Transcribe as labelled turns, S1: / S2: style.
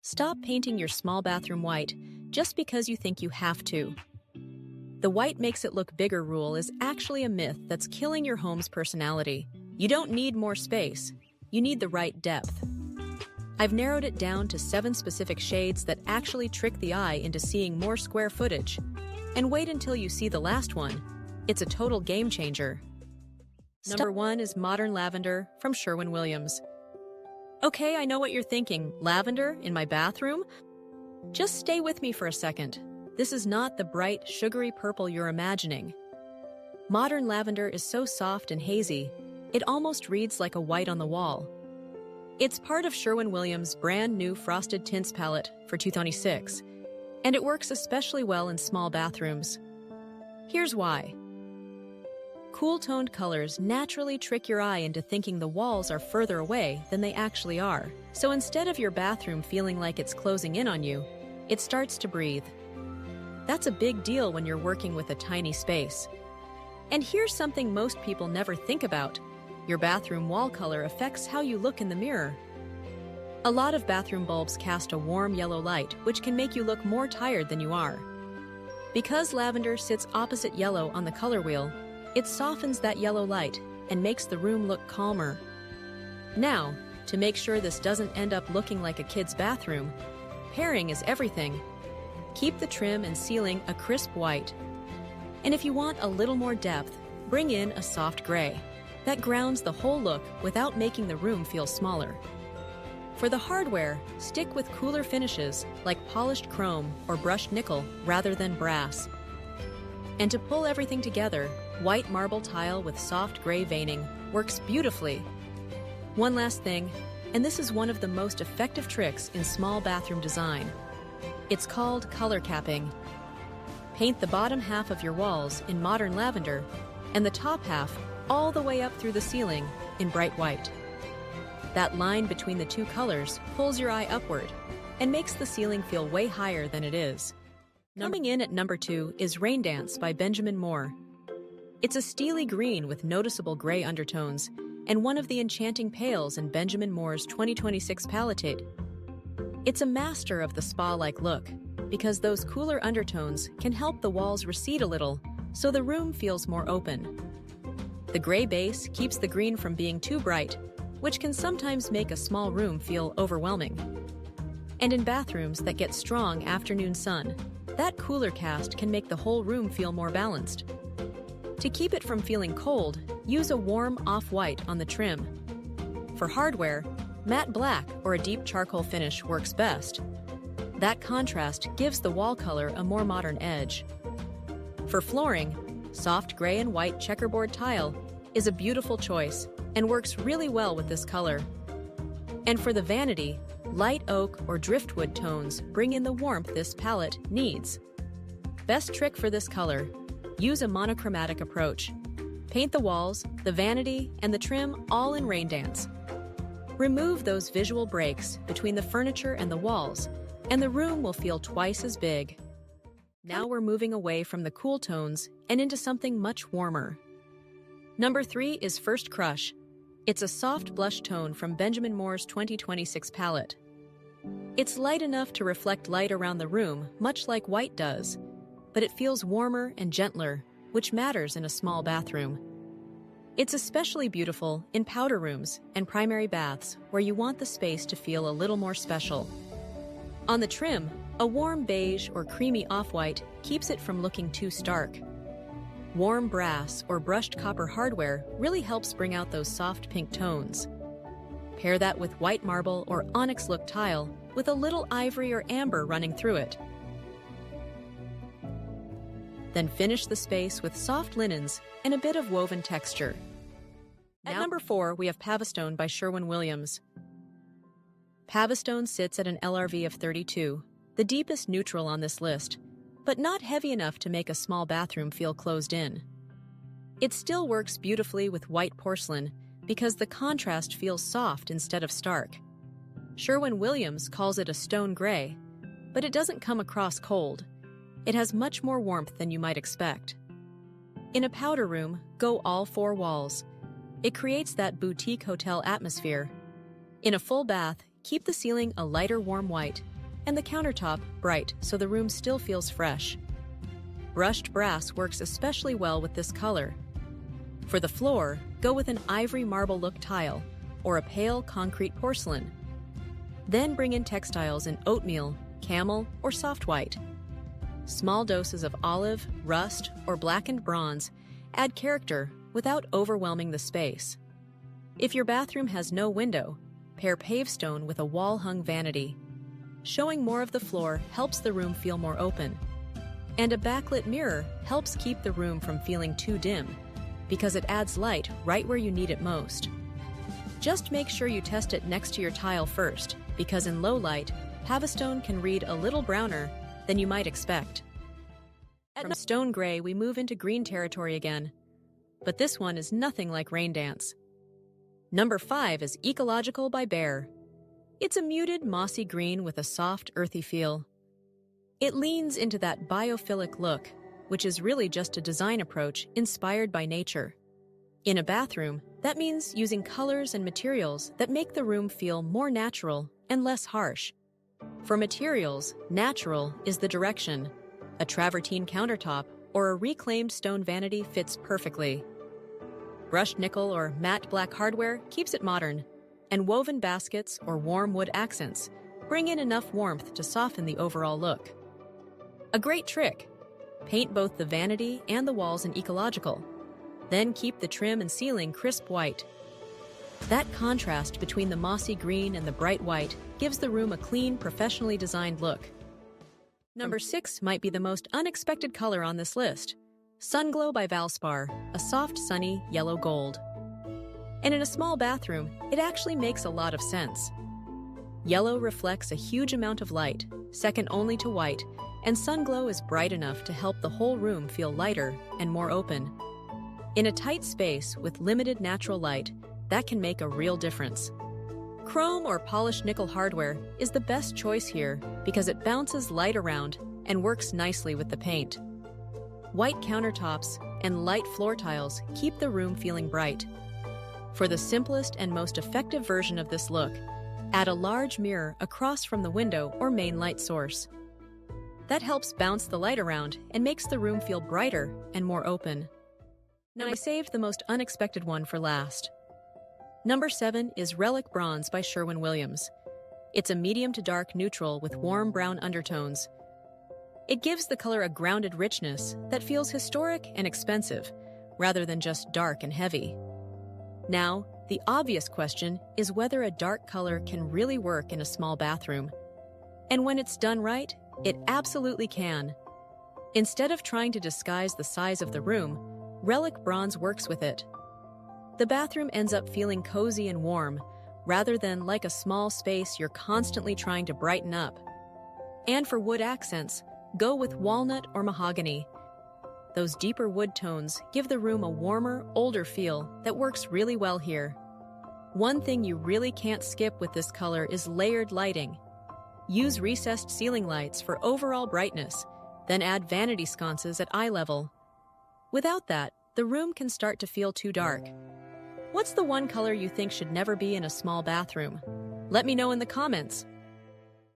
S1: Stop painting your small bathroom white just because you think you have to. The white makes it look bigger rule is actually a myth that's killing your home's personality. You don't need more space. You need the right depth. I've narrowed it down to 7 specific shades that actually trick the eye into seeing more square footage. And wait until you see the last one. It's a total game changer. Number 1 is Modern Lavender from Sherwin-Williams. Okay, I know what you're thinking. Lavender in my bathroom? Just stay with me for a second. This is not the bright, sugary purple you're imagining. Modern lavender is so soft and hazy, it almost reads like a white on the wall. It's part of Sherwin-Williams' brand new Frosted Tints palette for 2026, and it works especially well in small bathrooms. Here's why. Cool-toned colors naturally trick your eye into thinking the walls are further away than they actually are. So instead of your bathroom feeling like it's closing in on you, it starts to breathe. That's a big deal when you're working with a tiny space. And here's something most people never think about. Your bathroom wall color affects how you look in the mirror. A lot of bathroom bulbs cast a warm yellow light, which can make you look more tired than you are. Because lavender sits opposite yellow on the color wheel, it softens that yellow light and makes the room look calmer. Now, to make sure this doesn't end up looking like a kid's bathroom, pairing is everything. Keep the trim and ceiling a crisp white. And if you want a little more depth, bring in a soft gray. That grounds the whole look without making the room feel smaller. For the hardware, stick with cooler finishes like polished chrome or brushed nickel rather than brass. And to pull everything together, white marble tile with soft gray veining works beautifully. One last thing, and this is one of the most effective tricks in small bathroom design. It's called color capping. Paint the bottom half of your walls in modern lavender and the top half all the way up through the ceiling in bright white. That line between the two colors pulls your eye upward and makes the ceiling feel way higher than it is. Coming in at number 2 is Rain Dance by Benjamin Moore. It's a steely green with noticeable gray undertones and one of the enchanting pales in Benjamin Moore's 2026 palette. It's a master of the spa-like look because those cooler undertones can help the walls recede a little so the room feels more open. The gray base keeps the green from being too bright, which can sometimes make a small room feel overwhelming. And in bathrooms that get strong afternoon sun, that cooler cast can make the whole room feel more balanced. To keep it from feeling cold, use a warm off-white on the trim. For hardware, matte black or a deep charcoal finish works best. That contrast gives the wall color a more modern edge. For flooring, soft gray and white checkerboard tile is a beautiful choice and works really well with this color. And for the vanity, light oak or driftwood tones bring in the warmth this palette needs. Best trick for this color, use a monochromatic approach. Paint the walls, the vanity, and the trim all in Rain Dance. Remove those visual breaks between the furniture and the walls, and the room will feel twice as big. Now we're moving away from the cool tones and into something much warmer. Number 3 is First Crush. It's a soft blush tone from Benjamin Moore's 2026 palette. It's light enough to reflect light around the room, much like white does, but it feels warmer and gentler, which matters in a small bathroom. It's especially beautiful in powder rooms and primary baths where you want the space to feel a little more special. On the trim, a warm beige or creamy off-white keeps it from looking too stark. Warm brass or brushed copper hardware really helps bring out those soft pink tones. Pair that with white marble or onyx look tile with a little ivory or amber running through it. Then finish the space with soft linens and a bit of woven texture. At number 4, we have Pavestone by Sherwin-Williams. Pavestone sits at an LRV of 32, the deepest neutral on this list, but not heavy enough to make a small bathroom feel closed in. It still works beautifully with white porcelain because the contrast feels soft instead of stark. Sherwin-Williams calls it a stone gray, but it doesn't come across cold. It has much more warmth than you might expect. In a powder room, go all 4 walls. It creates that boutique hotel atmosphere. In a full bath, keep the ceiling a lighter warm white and the countertop bright so the room still feels fresh. Brushed brass works especially well with this color. For the floor, go with an ivory marble look tile or a pale concrete porcelain. Then bring in textiles in oatmeal, camel, or soft white. Small doses of olive, rust, or blackened bronze add character without overwhelming the space. If your bathroom has no window, pair Pavestone with a wall-hung vanity. Showing more of the floor helps the room feel more open. And a backlit mirror helps keep the room from feeling too dim, because it adds light right where you need it most. Just make sure you test it next to your tile first, because in low light, Pavestone can read a little browner than you might expect. From stone gray, we move into green territory again. But this one is nothing like Rain Dance. Number 5 is Ecological by Behr. It's a muted, mossy green with a soft, earthy feel. It leans into that biophilic look, which is really just a design approach inspired by nature. In a bathroom, that means using colors and materials that make the room feel more natural and less harsh. For materials, natural is the direction. A travertine countertop or a reclaimed stone vanity fits perfectly. Brushed nickel or matte black hardware keeps it modern, and woven baskets or warm wood accents bring in enough warmth to soften the overall look. A great trick: paint both the vanity and the walls in Ecological. Then keep the trim and ceiling crisp white. That contrast between the mossy green and the bright white gives the room a clean, professionally designed look. Number 6 might be the most unexpected color on this list. Sunglow by Valspar, a soft, sunny yellow gold. And in a small bathroom, it actually makes a lot of sense. Yellow reflects a huge amount of light, second only to white, and Sunglow is bright enough to help the whole room feel lighter and more open. In a tight space with limited natural light, that can make a real difference. Chrome or polished nickel hardware is the best choice here because it bounces light around and works nicely with the paint. White countertops and light floor tiles keep the room feeling bright. For the simplest and most effective version of this look, add a large mirror across from the window or main light source. That helps bounce the light around and makes the room feel brighter and more open. Now I saved the most unexpected one for last. Number 7 is Relic Bronze by Sherwin-Williams. It's a medium to dark neutral with warm brown undertones. It gives the color a grounded richness that feels historic and expensive, rather than just dark and heavy. Now, the obvious question is whether a dark color can really work in a small bathroom. And when it's done right, it absolutely can. Instead of trying to disguise the size of the room, Relic Bronze works with it. The bathroom ends up feeling cozy and warm, rather than like a small space you're constantly trying to brighten up. And for wood accents, go with walnut or mahogany. Those deeper wood tones give the room a warmer, older feel that works really well here. One thing you really can't skip with this color is layered lighting. Use recessed ceiling lights for overall brightness, then add vanity sconces at eye level. Without that, the room can start to feel too dark. What's the one color you think should never be in a small bathroom? Let me know in the comments.